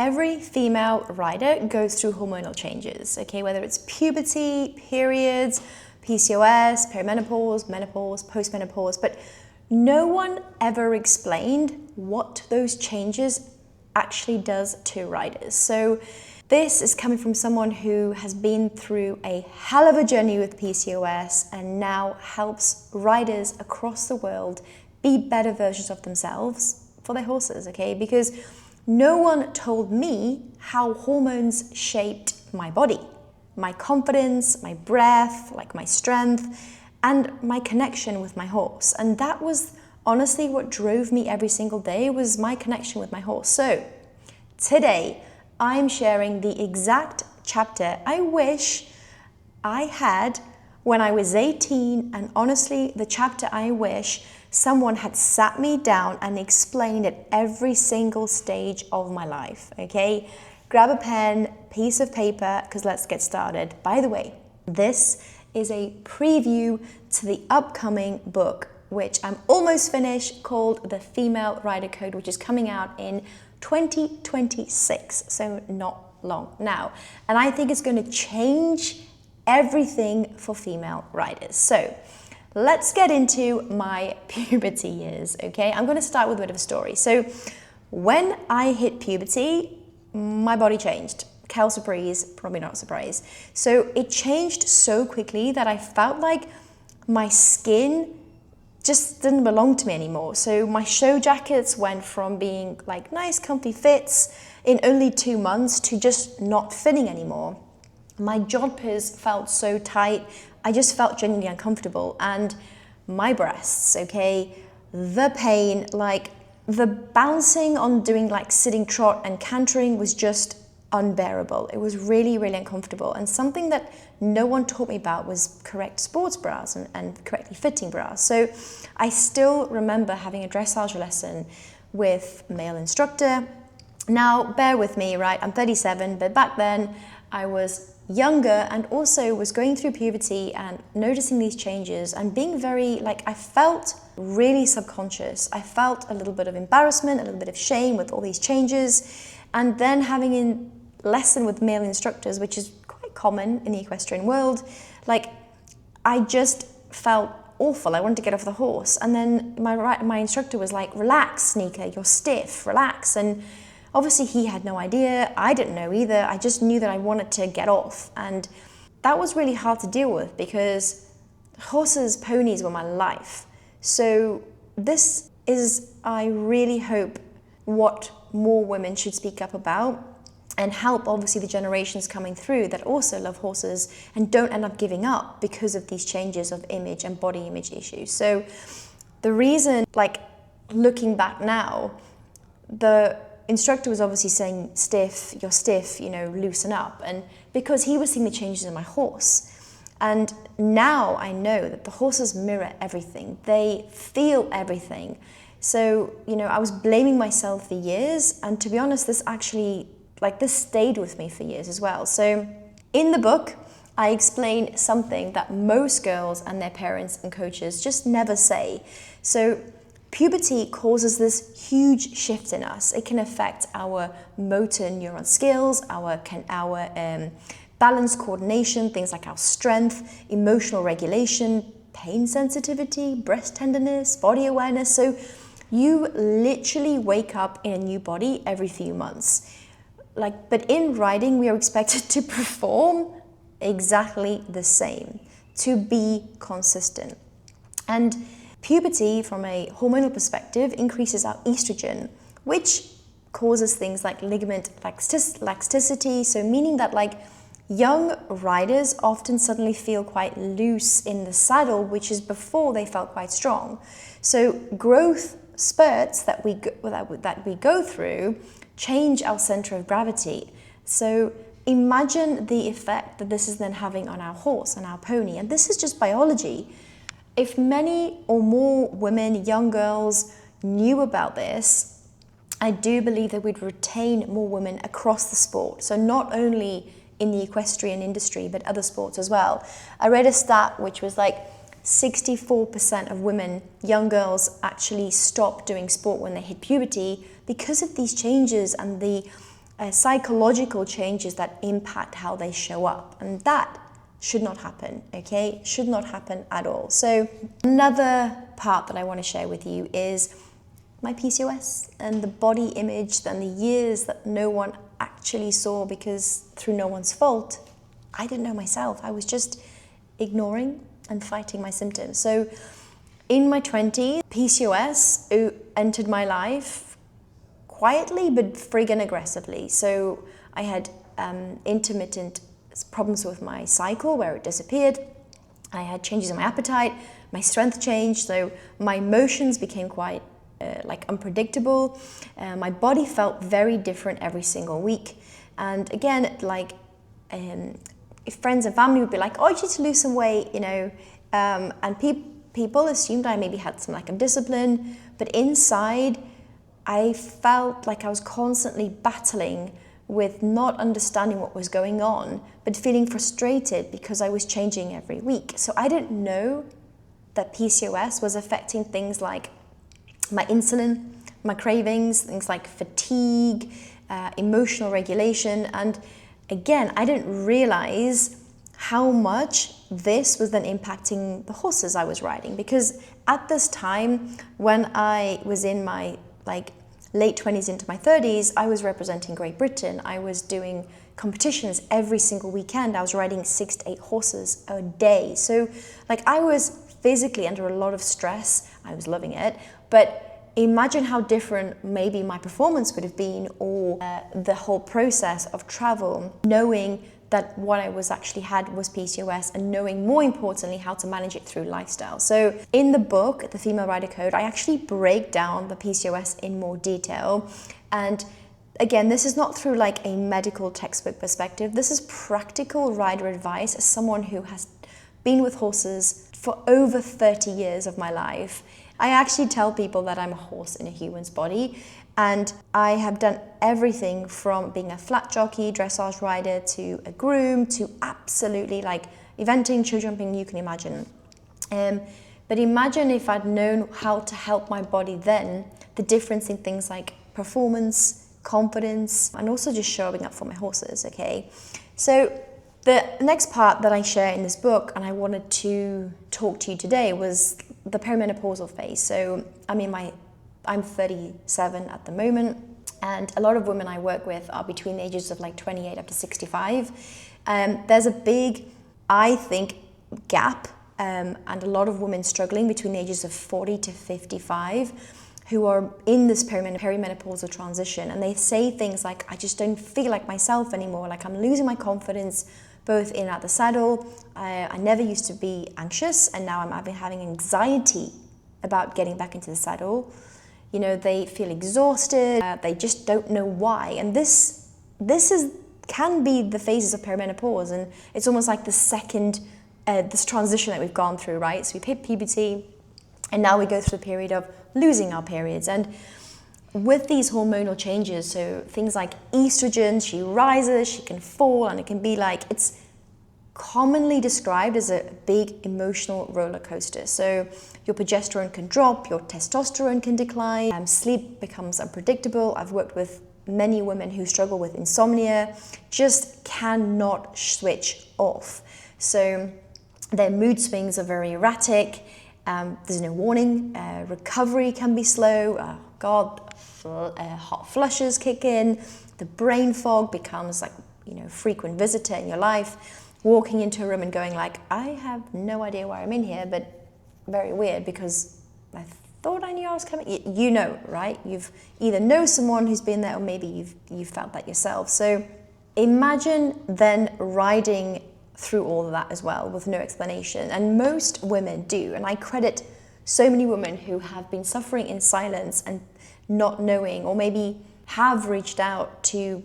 every female rider goes through hormonal changes, okay? Whether it's puberty, periods, PCOS, perimenopause, menopause, postmenopause, but no one ever explained what those changes actually does to riders. So this is coming from someone who has been through a hell of a journey with PCOS and now helps riders across the world be better versions of themselves for their horses, okay? Because no one told me how hormones shaped my body, my confidence, my breath, like my strength, and my connection with my horse. And that was honestly what drove me every single day, was my connection with my horse. So today, I'm sharing the exact chapter I wish I had when I was 18, and honestly, the chapter I wish someone had sat me down and explained at every single stage of my life, okay? Grab a pen, piece of paper, because let's get started. By the way, this is a preview to the upcoming book, which I'm almost finished, called The Female Rider Code, which is coming out in 2026, so not long now. And I think it's going to change everything for female riders. So let's get into my puberty years, okay? I'm going to start with a bit of a story. So when I hit puberty, my body changed. Kel surprise, probably not a surprise. So it changed so quickly that I felt like my skin just didn't belong to me anymore. So my show jackets went from being like nice comfy fits in only 2 months to just not fitting anymore. My jodhpurs felt so tight, I just felt genuinely uncomfortable. And my breasts, okay, the pain, like the bouncing on doing like sitting trot and cantering was just unbearable. It was really, really uncomfortable. And something that no one taught me about was correct sports bras and correctly fitting bras. So I still remember having a dressage lesson with a male instructor. Now, bear with me, right? I'm 37, but back then I was younger and also was going through puberty and noticing these changes and being very, like, I felt really subconscious. I felt a little bit of embarrassment, a little bit of shame with all these changes. And then having a lesson with male instructors, which is quite common in the equestrian world, like, I just felt awful. I wanted to get off the horse. And then my instructor was like, relax, Sneaker, you're stiff, relax. And obviously he had no idea, I didn't know either, I just knew that I wanted to get off. And that was really hard to deal with because horses, ponies were my life. So this is, I really hope, what more women should speak up about and help obviously the generations coming through that also love horses and don't end up giving up because of these changes of image and body image issues. So the reason, like looking back now, the instructor was obviously saying, stiff, you're stiff, you know, loosen up. And because he was seeing the changes in my horse. And now I know that the horses mirror everything. They feel everything. So, you know, I was blaming myself for years. And to be honest, this actually, like, this stayed with me for years as well. So in the book, I explain something that most girls and their parents and coaches just never say. So puberty causes this huge shift in us. It can affect our motor neuron skills, our balance coordination, things like our strength, emotional regulation, pain sensitivity, breast tenderness, body awareness. So you literally wake up in a new body every few months. But in riding, we are expected to perform exactly the same, to be consistent. And puberty, from a hormonal perspective, increases our estrogen, which causes things like ligament laxicity, so meaning that like young riders often suddenly feel quite loose in the saddle, which is before they felt quite strong. So growth spurts that we go through change our center of gravity. So imagine the effect that this is then having on our horse and our pony, and this is just biology. If many or more women, young girls, knew about this, I do believe that we'd retain more women across the sport. So not only in the equestrian industry, but other sports as well. I read a stat which was like 64% of women, young girls, actually stop doing sport when they hit puberty because of these changes and the psychological changes that impact how they show up. And that should not happen, okay? Should not happen at all. So another part that I want to share with you is my PCOS and the body image and the years that no one actually saw, because through no one's fault, I didn't know myself. I was just ignoring and fighting my symptoms. So in my 20s, PCOS entered my life quietly but friggin' aggressively. So I had intermittent problems with my cycle where it disappeared. I had changes in my appetite, my strength changed, so my emotions became quite unpredictable. My body felt very different every single week. And again, if friends and family would be like, oh, you need to lose some weight, and people assumed I maybe had some lack of discipline, but inside I felt like I was constantly battling with not understanding what was going on, but feeling frustrated because I was changing every week. So I didn't know that PCOS was affecting things like my insulin, my cravings, things like fatigue, emotional regulation. And again, I didn't realize how much this was then impacting the horses I was riding, because at this time, when I was in my late 20s into my 30s, I was representing Great Britain. I was doing competitions every single weekend. I was riding 6 to 8 horses a day. So I was physically under a lot of stress. I was loving it, but imagine how different maybe my performance would have been, or the whole process of travel, knowing that what I was actually had was PCOS, and knowing more importantly how to manage it through lifestyle. So in the book, The Female Rider Code, I actually break down the PCOS in more detail. And again, this is not through a medical textbook perspective. This is practical rider advice as someone who has been with horses for over 30 years of my life. I actually tell people that I'm a horse in a human's body, and I have done everything from being a flat jockey, dressage rider, to a groom, to absolutely eventing, show jumping, you can imagine. But imagine if I'd known how to help my body then, the difference in things like performance, confidence, and also just showing up for my horses, okay? So the next part that I share in this book, and I wanted to talk to you today, was the perimenopausal phase. So I'm 37 at the moment, and a lot of women I work with are between the ages of 28 up to 65. There's a big, I think, gap, and a lot of women struggling between the ages of 40 to 55 who are in this perimenopausal transition, and they say things like, I just don't feel like myself anymore, I'm losing my confidence both in and out the saddle. I never used to be anxious, and now I'm having anxiety about getting back into the saddle. They feel exhausted, they just don't know why. And this can be the phases of perimenopause, and it's almost like the second, this transition that we've gone through, right? So we hit puberty, and now we go through the period of losing our periods. And with these hormonal changes, so things like estrogen, she rises, she can fall, and it can be it's commonly described as a big emotional roller coaster. So your progesterone can drop, your testosterone can decline, sleep becomes unpredictable. I've worked with many women who struggle with insomnia, just cannot switch off. So their mood swings are very erratic. There's no warning. Recovery can be slow. Hot flushes kick in. The brain fog becomes frequent visitor in your life. Walking into a room and going I have no idea why I'm in here, but very weird because I thought I knew I was coming. Right? You've either know someone who's been there, or maybe you've felt that yourself. So imagine then riding through all of that as well with no explanation. And most women do, and I credit so many women who have been suffering in silence and not knowing, or maybe have reached out to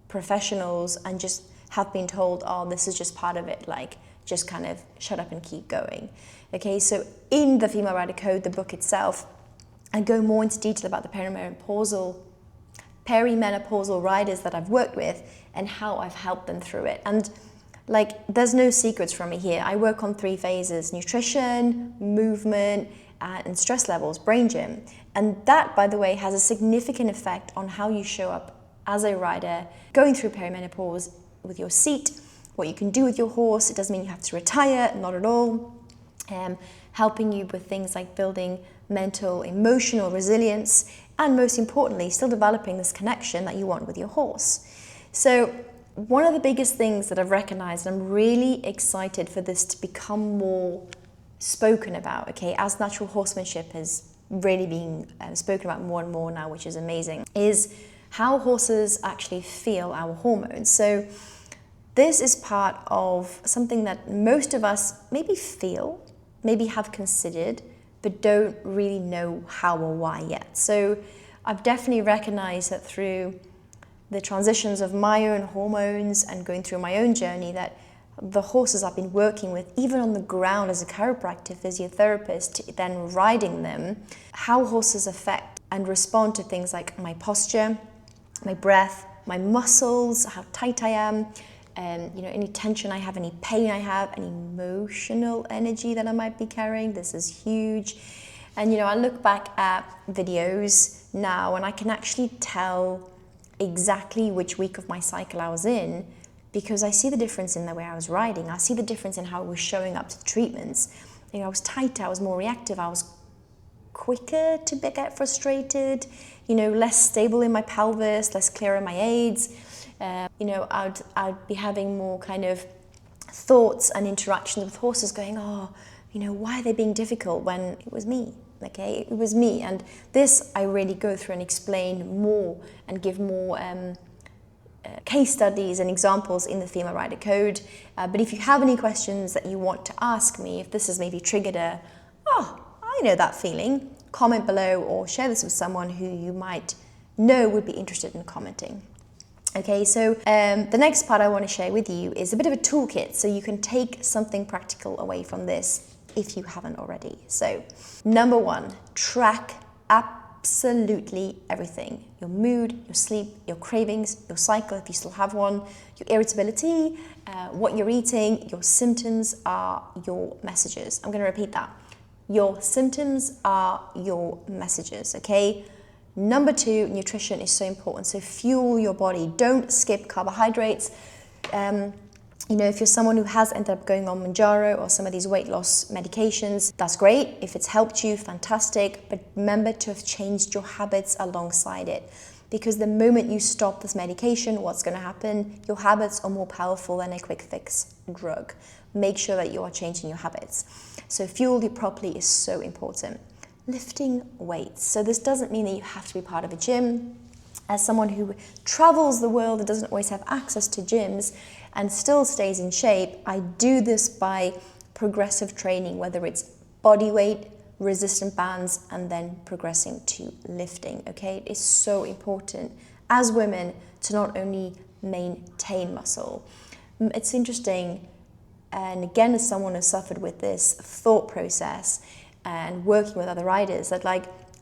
professionals and just have been told, oh, this is just part of it, just kind of shut up and keep going. Okay, so in the Female Rider Code, the book itself, I go more into detail about the perimenopausal riders that I've worked with and how I've helped them through it. And there's no secrets from me here. I work on 3 phases: nutrition, movement, and stress levels, brain gym. And that, by the way, has a significant effect on how you show up as a rider going through perimenopause with your seat, what you can do with your horse. It doesn't mean you have to retire, not at all. Helping you with things like building mental, emotional resilience, and most importantly, still developing this connection that you want with your horse. So one of the biggest things that I've recognized, and I'm really excited for this to become more spoken about, okay, as natural horsemanship is really being spoken about more and more now, which is amazing, is how horses actually feel our hormones. So this is part of something that most of us maybe feel, maybe have considered, but don't really know how or why yet. So I've definitely recognized that through the transitions of my own hormones and going through my own journey, that the horses I've been working with, even on the ground as a chiropractor, physiotherapist, then riding them, how horses affect and respond to things like my posture, my breath, my muscles, how tight I am, any tension I have, any pain I have, any emotional energy that I might be carrying. This is huge. And I look back at videos now and I can actually tell exactly which week of my cycle I was in, because I see the difference in the way I was riding. I see the difference in how I was showing up to treatments. I was tighter, I was more reactive, I was quicker to get frustrated, less stable in my pelvis, less clear in my aids. I'd be having more kind of thoughts and interactions with horses going, why are they being difficult, when it was me? Okay, it was me. And this I really go through and explain more and give more case studies and examples in the Female Rider Code. But if you have any questions that you want to ask me, if this has maybe triggered I know that feeling, comment below or share this with someone who you might know would be interested in commenting. Okay, so the next part I want to share with you is a bit of a toolkit so you can take something practical away from this if you haven't already. So, number one, track absolutely everything. Your mood, your sleep, your cravings, your cycle if you still have one, your irritability, what you're eating. Your symptoms are your messages. I'm going to repeat that. Your symptoms are your messages, okay? Number two, nutrition is so important. So fuel your body. Don't skip carbohydrates. If you're someone who has ended up going on Mounjaro or some of these weight loss medications, that's great. If it's helped you, fantastic. But remember to have changed your habits alongside it. Because the moment you stop this medication, what's going to happen? Your habits are more powerful than a quick fix drug. Make sure that you are changing your habits. So fuel you properly is so important. Lifting weights. So this doesn't mean that you have to be part of a gym. As someone who travels the world and doesn't always have access to gyms and still stays in shape, I do this by progressive training, whether it's body weight, resistant bands, and then progressing to lifting, okay? It is so important as women to not only maintain muscle. It's interesting, and again, as someone who suffered with this thought process and working with other riders, that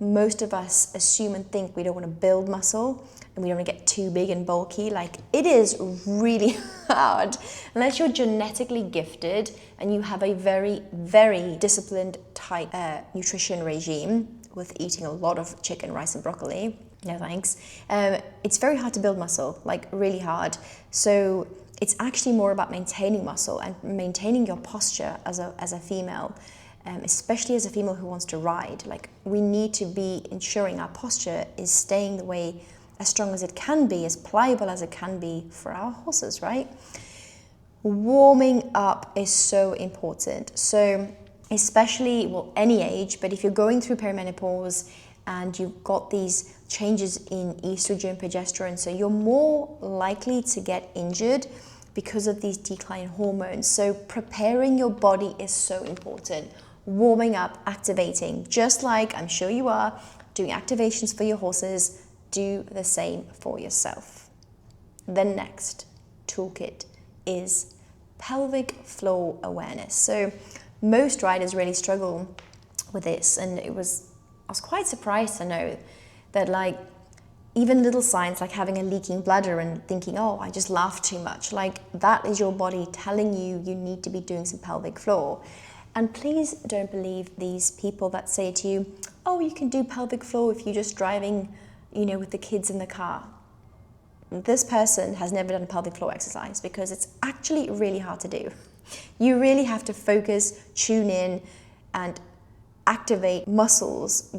most of us assume and think we don't want to build muscle and we don't want to get too big and bulky. It is really hard unless you're genetically gifted and you have a very, very disciplined, tight nutrition regime with eating a lot of chicken, rice and broccoli. No thanks. It's very hard to build muscle, really hard. So it's actually more about maintaining muscle and maintaining your posture as a female. Especially as a female who wants to ride, we need to be ensuring our posture is staying the way as strong as it can be, as pliable as it can be for our horses, right? Warming up is so important. So especially, any age, but if you're going through perimenopause and you've got these changes in estrogen, progesterone, so you're more likely to get injured because of these decline hormones. So preparing your body is so important. Warming up, activating, just like I'm sure you are doing activations for your horses, do the same for yourself. The next toolkit is pelvic floor awareness. So most riders really struggle with this, and I was quite surprised to know that even little signs like having a leaking bladder and thinking, I just laughed too much, that is your body telling you need to be doing some pelvic floor. And please don't believe these people that say to you, you can do pelvic floor if you're just driving, with the kids in the car. this person has never done a pelvic floor exercise because it's actually really hard to do. You really have to focus, tune in, and activate muscles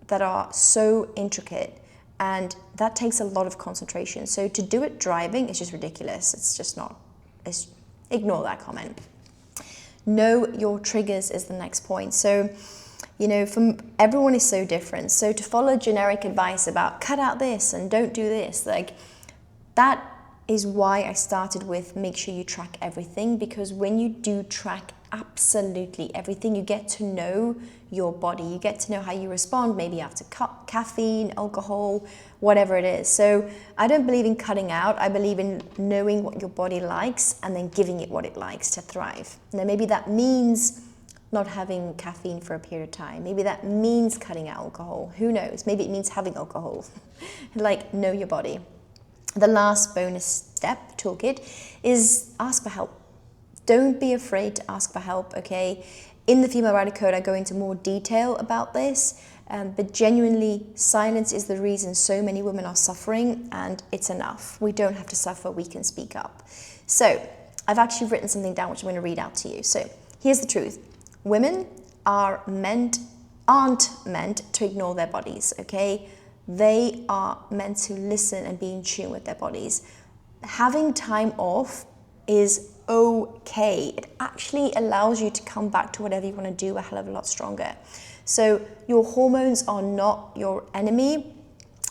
that are so intricate, and that takes a lot of concentration. So to do it driving is just ridiculous. It's just not. Ignore that comment. Know your triggers is the next point. So, everyone is so different. So to follow generic advice about cut out this and don't do this, like that is why I started with make sure you track everything, because when you do track absolutely everything, you get to know your body, you get to know how you respond, maybe after caffeine, alcohol, whatever it is. So I don't believe in cutting out. I believe in knowing what your body likes and then giving it what it likes to thrive. Now maybe that means not having caffeine for a period of time. Maybe that means cutting out alcohol. Who knows? Maybe it means having alcohol. Like, know your body. The last bonus step, toolkit, is ask for help. Don't be afraid to ask for help, okay? In the Female Rider Code, I go into more detail about this, but genuinely, silence is the reason so many women are suffering, and it's enough. We don't have to suffer, we can speak up. So, I've actually written something down which I'm going to read out to you. So, here's the truth. Women aren't meant to ignore their bodies, okay? They are meant to listen and be in tune with their bodies. Having time off is okay. It actually allows you to come back to whatever you want to do a hell of a lot stronger. So your hormones are not your enemy,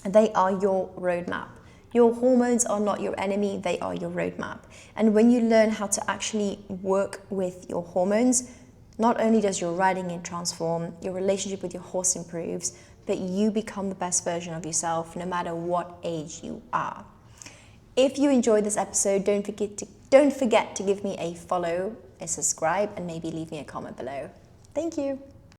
they are your roadmap. Your hormones are not your enemy, they are your roadmap. And when you learn how to actually work with your hormones, not only does your riding transform, your relationship with your horse improves, but you become the best version of yourself no matter what age you are. If you enjoyed this episode, don't forget to give me a follow, a subscribe, and maybe leave me a comment below. Thank you.